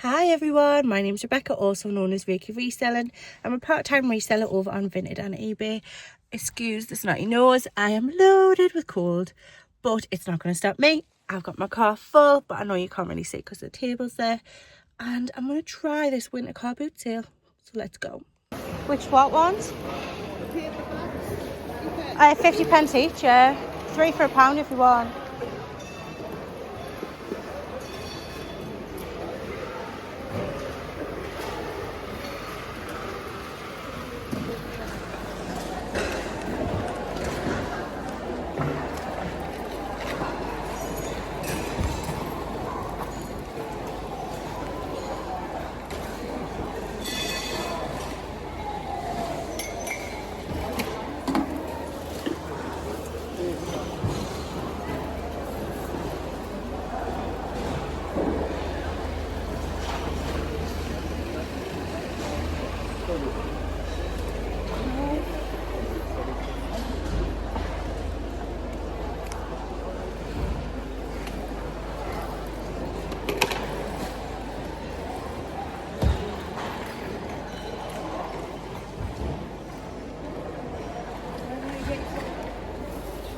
Hi everyone, my name is Rebecca, also known as Reiki Reselling. I'm a part-time reseller over on Vinted and eBay. Excuse the snotty nose, I am loaded with cold, but it's not going to stop me. I've got my car full, but I know you can't really see because the table's there. And I'm going to try this winter car boot sale, so let's go. What ones? 50 pence each, yeah. 3 for £1 if you want.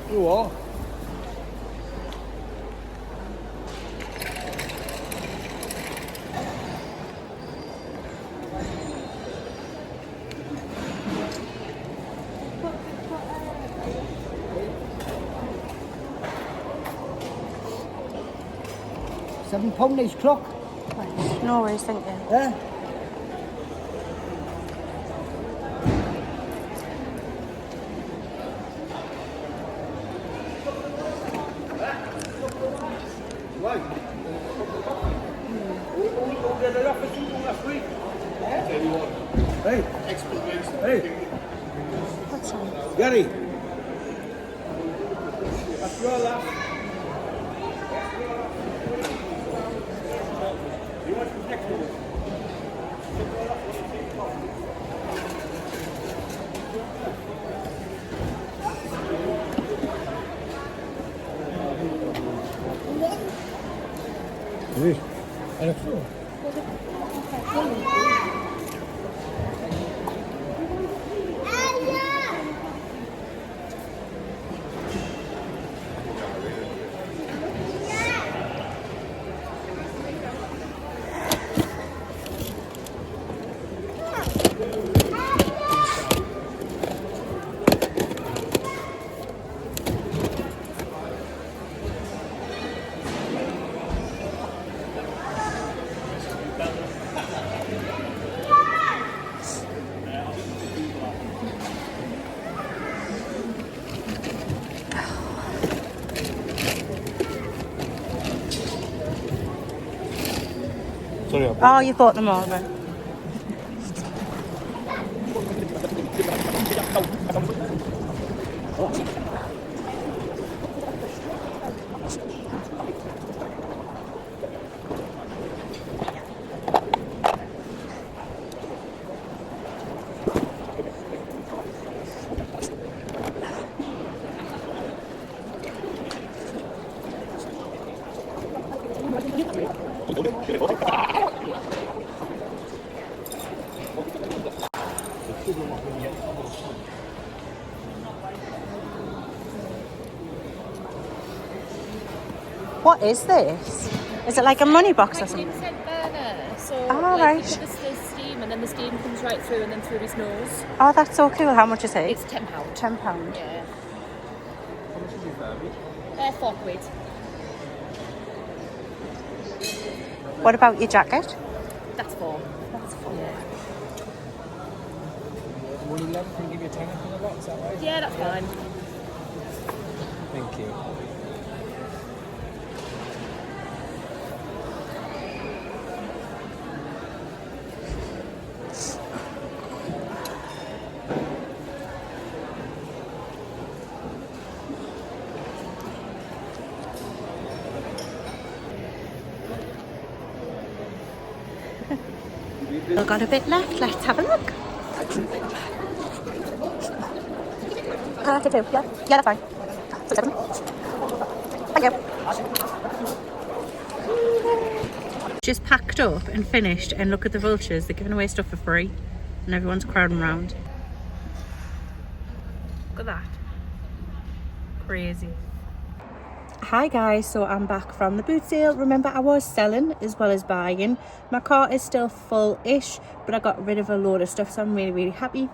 You are. £7 each clock. No worries, thank you. Yeah. Right. Who did the office last week? Hey. Hey. What's that? Gary. That's your last. You want to next one? Oui, à la fois. Sorry, Oh, you bought them all then? What is this? Is it like a money box or something? 15% burner, so Oh, like right. you put the steam and then the steam comes right through and then through his nose. Oh, that's so cool. How much is it? It's £10. £10. Yeah. £4. What about your jacket? That's £4. That's £4. Yeah. Will you let me give you a tenner for the box, is that right? Yeah, that's fine. Thank you. We've got a bit left. Let's have a look. I do, yeah. Yeah, that's fine. Thank you. just packed up and finished, and look at the vultures. They're giving away stuff for free and everyone's crowding around. Look at that. Crazy. Hi guys, so I'm back from the boot sale. Remember, I was selling as well as buying. My cart is still full-ish, but I got rid of a load of stuff, so I'm really happy.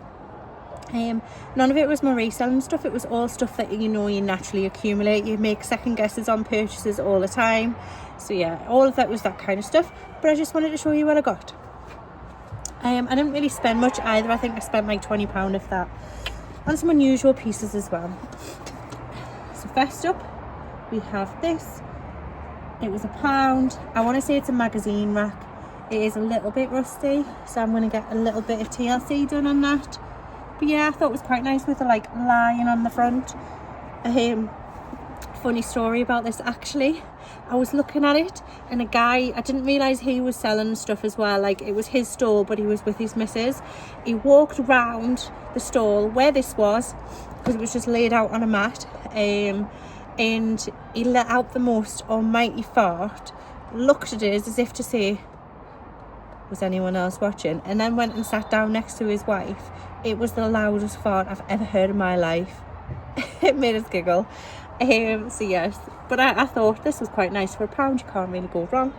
None of it was my reselling stuff. It was all stuff that you naturally accumulate. You make second guesses on purchases all the time. So yeah, all of that was that kind of stuff, but I just wanted to show you what I got. I didn't really spend much either. I think I spent like £20 if that, on some unusual pieces as well. So first up, we have this. It was £1. I want to say it's a magazine rack. It is a little bit rusty, so I'm going to get a little bit of TLC done on that. But yeah, I thought it was quite nice with the like lion on the front. Funny story about this actually. I was looking at it, and a guy, I didn't realise he was selling stuff as well. Like, it was his stall, but he was with his missus. He walked round the stall where this was, because it was just laid out on a mat. And he let out the most almighty fart, looked at us as if to say, was anyone else watching? And then went and sat down next to his wife. It was the loudest fart I've ever heard in my life. It made us giggle. So yes, but I thought this was quite nice for £1. You can't really go wrong.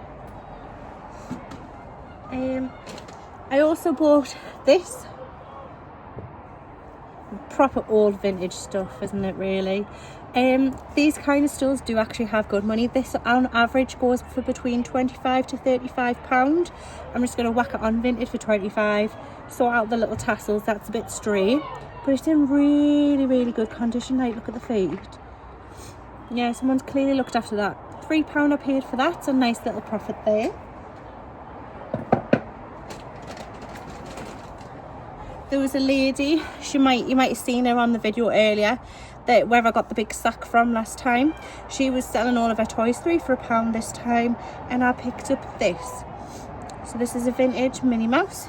I also bought this. Proper old vintage stuff, isn't it really? These kind of stores do actually have good money. This on average goes for between £25 to £35. I'm just going to whack it on vintage for 25. Sort out the little tassels, that's a bit stray, but it's in really good condition. Like, look at the feet. Yeah, someone's clearly looked after that. £3 I paid for that, so nice little profit there. There was a lady, you might have seen her on the video earlier, that where I got the big sack from last time. She was selling all of her toys, 3 for £1 this time, and I picked up this. So this is a vintage Minnie Mouse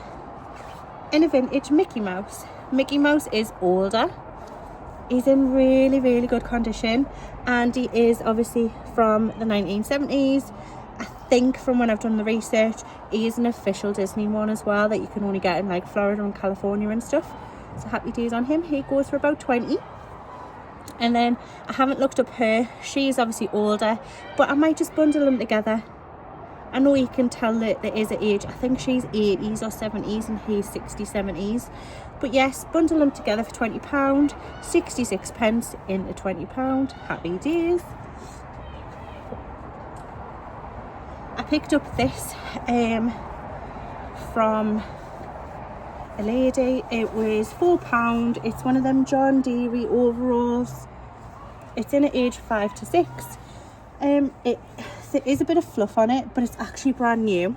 and a vintage Mickey Mouse. Mickey Mouse is older. He's in really good condition, and he is obviously from the 1970s. I think from when I've done the research, he is an official Disney one as well, that you can only get in like Florida and California and stuff. So happy days on him. He goes for about 20. And then I haven't looked up her. She's obviously older, but I might just bundle them together. I know you can tell that there is an age. I think she's 80s or 70s and he's 60s, 70s. But yes, bundle them together for £20. 66 pence into £20. Happy days. I picked up this from a lady. It was £4. It's one of them John Deere overalls. It's in at age 5 to 6. There is a bit of fluff on it, but it's actually brand new.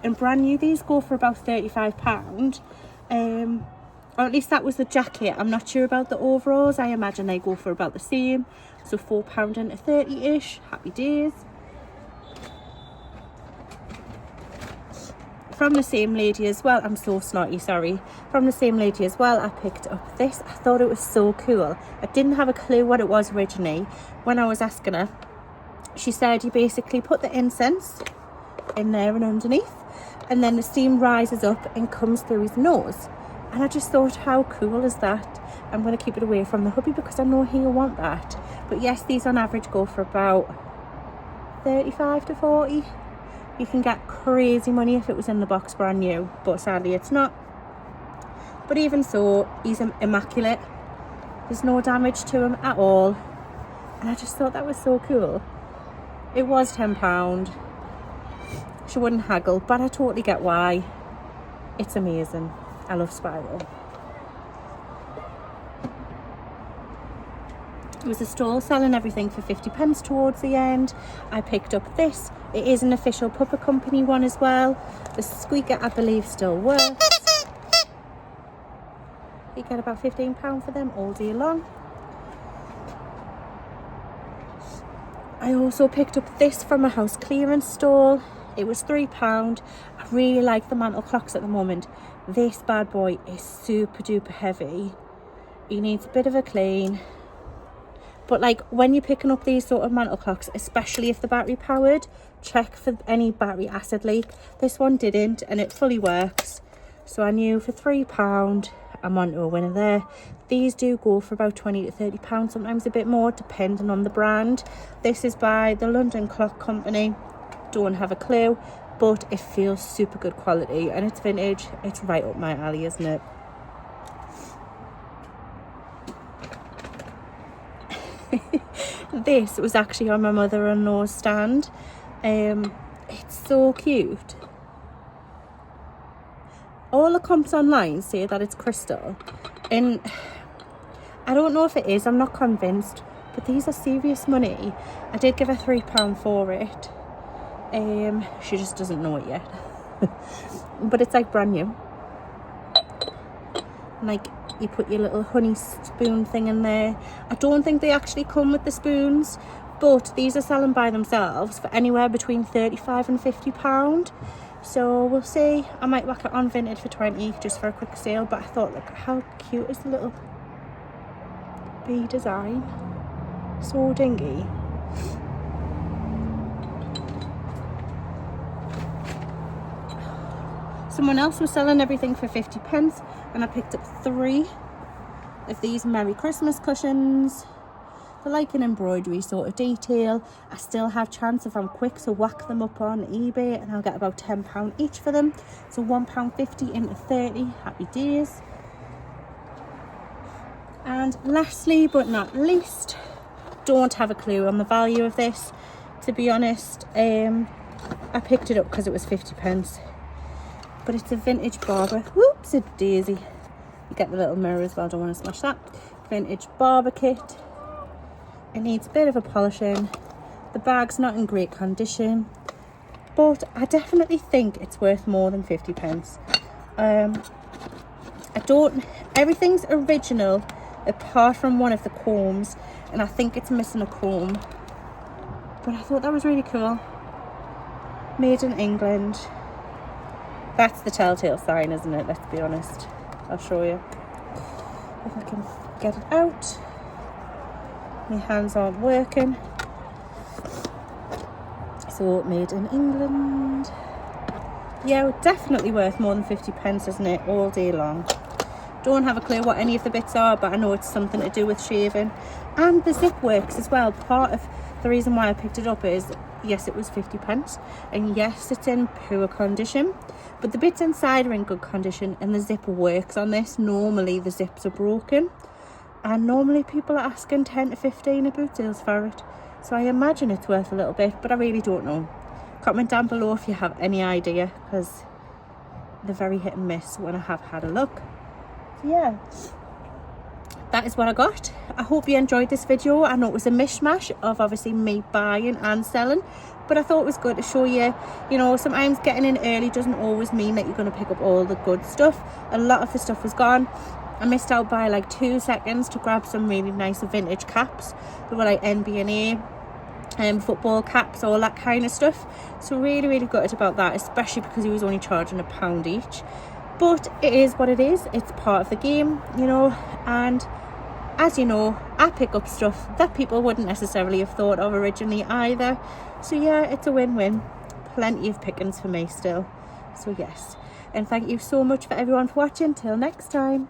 And brand new, these go for about £35. Or at least that was the jacket. I'm not sure about the overalls. I imagine they go for about the same. So £4 into 30-ish. Happy days. From the same lady as well, I'm so snotty, sorry. From the same lady as well, I picked up this. I thought it was so cool. I didn't have a clue what it was originally. When I was asking her, she said you basically put the incense in there and underneath, and then the steam rises up and comes through his nose. And I just thought, how cool is that? I'm going to keep it away from the hubby because I know he'll want that. But yes, these on average go for about 35 to 40. You can get crazy money if it was in the box brand new, but sadly it's not. But even so, he's immaculate. There's no damage to him at all. And I just thought that was so cool. It was £10. She wouldn't haggle, but I totally get why. It's amazing. I love Spiral. There was a stall selling everything for 50 pence towards the end. I picked up this. It is an official Puppet Company one as well. The squeaker, I believe, still works. You get about £15 for them all day long. I also picked up this from a house clearance stall. It was £3. I really like the mantle clocks at the moment. This bad boy is super duper heavy. He needs a bit of a clean. But like when you're picking up these sort of mantle clocks, especially if they're battery powered, check for any battery acid leak. This one didn't, and it fully works. So I knew for £3 I'm on to a winner there. These do go for about £20 to £30, sometimes a bit more depending on the brand. This is by the London Clock Company. Don't have a clue, but it feels super good quality and it's vintage. It's right up my alley, isn't it? This was actually on my mother-in-law's stand. It's so cute. All the comps online say that it's crystal, and I don't know if it is, I'm not convinced, but these are serious money. I did give her £3 for it. She just doesn't know it yet. But it's like brand new. Like, you put your little honey spoon thing in there. I don't think they actually come with the spoons, but these are selling by themselves for anywhere between £35 and £50. So we'll see. I might whack it on Vinted for 20 just for a quick sale, but I thought, look how cute is the little bee design. So dingy. Someone else was selling everything for 50p, and I picked up 3 of these Merry Christmas cushions. They're like an embroidery sort of detail. I still have chance if I'm quick, so whack them up on eBay and I'll get about £10 each for them. So £1.50 into 30. Happy days. And lastly but not least, don't have a clue on the value of this, to be honest. I picked it up because it was 50p, but it's a vintage barber. Whoops, a daisy. You get the little mirror as well, don't want to smash that. Vintage barber kit. It needs a bit of a polishing. The bag's not in great condition, but I definitely think it's worth more than 50p. Everything's original apart from one of the combs, and I think it's missing a comb. But I thought that was really cool. Made in England. That's the telltale sign, isn't it? Let's be honest. I'll show you if I can get it out. My hands aren't working. So, made in England. Yeah, definitely worth more than 50p, isn't it? All day long. Don't have a clue what any of the bits are, but I know it's something to do with shaving. And the zip works as well. Part of the reason why I picked it up is, yes, it was 50p, and yes, it's in poor condition, but the bits inside are in good condition, and the zipper works on this. Normally the zips are broken, and normally people are asking 10 to 15 at boot sales for it, so I imagine it's worth a little bit, but I really don't know. Comment down below if you have any idea, because they're very hit and miss when I have had a look. So yeah, that is what I got. I hope you enjoyed this video. I know it was a mishmash of obviously me buying and selling, but I thought it was good to show you, you know, sometimes getting in early doesn't always mean that you're going to pick up all the good stuff. A lot of the stuff was gone. I missed out by like 2 seconds to grab some really nice vintage caps. They were like NBA football caps, all that kind of stuff. So really gutted about that, especially because he was only charging £1 each. But it is what it is. It's part of the game, you know, and as you know, I pick up stuff that people wouldn't necessarily have thought of originally either. So yeah, it's a win-win. Plenty of pickings for me still. So yes, and thank you so much for everyone for watching. Till next time.